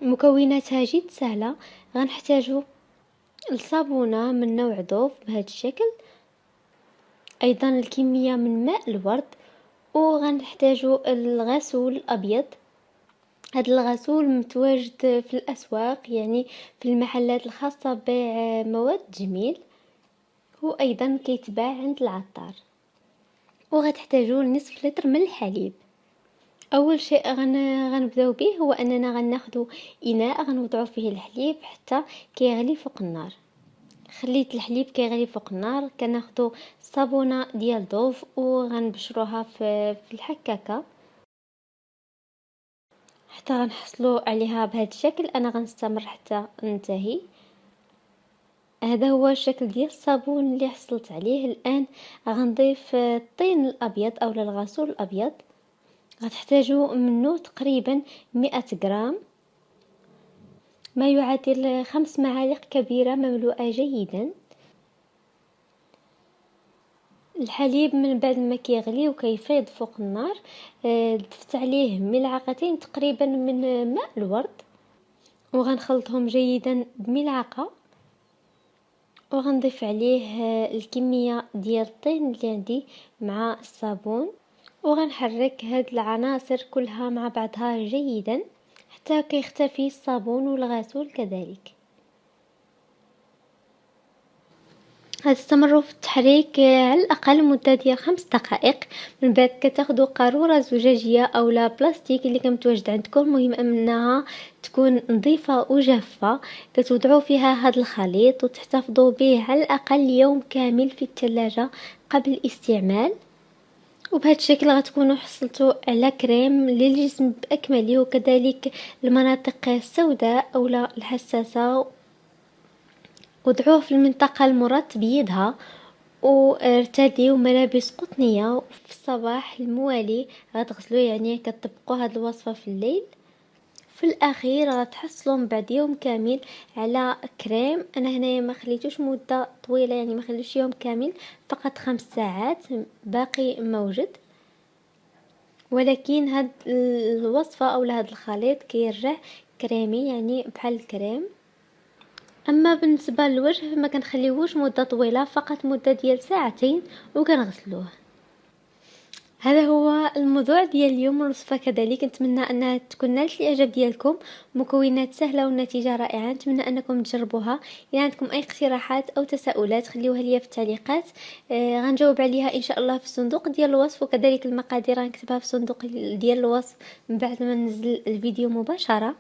مكوناتها جد سهلة. غنحتاجو الصابونة من نوع دوف بهذا الشكل، ايضا الكمية من ماء الورد، وغنحتاجو الغسول الابيض. هذا الغسول متواجد في الاسواق، يعني في المحلات الخاصة ببيع مواد التجميل، هو ايضا كيتباع عند العطار. وغتحتاجو نصف لتر من الحليب. اول شيء غنبداو به هو اننا غناخدو اناء غنوضعو فيه الحليب حتى كيغلي فوق النار. خليت الحليب كيغلي فوق النار، كناخدو الصابونه ديال دوف وغنبشروها في الحكاكه حتى غنحصلو عليها بهذا الشكل. انا غنستمر حتى ننتهي. هذا هو الشكل ديال الصابون اللي حصلت عليه. الان غنضيف الطين الابيض او الغسول الابيض. غتحتاجوا منه تقريبا 100 غرام، ما يعادل 5 معالق كبيرة مملوءة جيدا. الحليب من بعد ما كيغلي وكيفيض فوق النار، ضفت عليه ملعقتين تقريبا من ماء الورد، وغنخلطهم جيدا بملعقة، وغنضيف عليه الكمية ديال الطين اللي عندي مع الصابون، وغنحرك هاد العناصر كلها مع بعضها جيدا حتى كيختفي الصابون والغسول كذلك. غتستمروا في التحريك على الاقل مده ديال 5 دقائق. من بعد كتاخذوا قاروره زجاجيه او لا بلاستيك اللي كمتواجد عندكم، المهم انها تكون نظيفه وجافه، كتوضعوا فيها هذا الخليط وتحتفظوا به على الاقل يوم كامل في الثلاجه قبل الاستعمال. وبهذا الشكل غتكونوا حصلتوا على كريم للجسم باكمله، وكذلك المناطق السوداء او الحساسه وضعوه في المنطقة المراد تبييضها، وارتديوا ملابس قطنية. في الصباح الموالي غتغسلوا، يعني كتطبقوا هذه الوصفة في الليل. في الاخير غتحصلوا من بعد يوم كامل على كريم. انا هنايا ما خليتوش مدة طويلة، يعني ما خليتوش يوم كامل، فقط 5 ساعات باقي موجود. ولكن هاد الوصفة او هذا الخليط كيرجع كريمي، يعني بحال الكريم. اما بالنسبه للوجه ما كنخليوهوش مده طويله، فقط مده ديال ساعتين وكنغسلوه. هذا هو الموضوع ديال اليوم، الوصفه كذلك. نتمنى انها تكون نالت الاعجاب ديالكم. مكونات سهله والنتيجه رائعه، نتمنى انكم تجربوها. اذا عندكم اي اقتراحات او تساؤلات خليوها لي في التعليقات، غنجاوب عليها ان شاء الله في الصندوق ديال الوصف، وكذلك المقادير غنكتبها في الصندوق ديال الوصف من بعد ما ننزل الفيديو مباشره.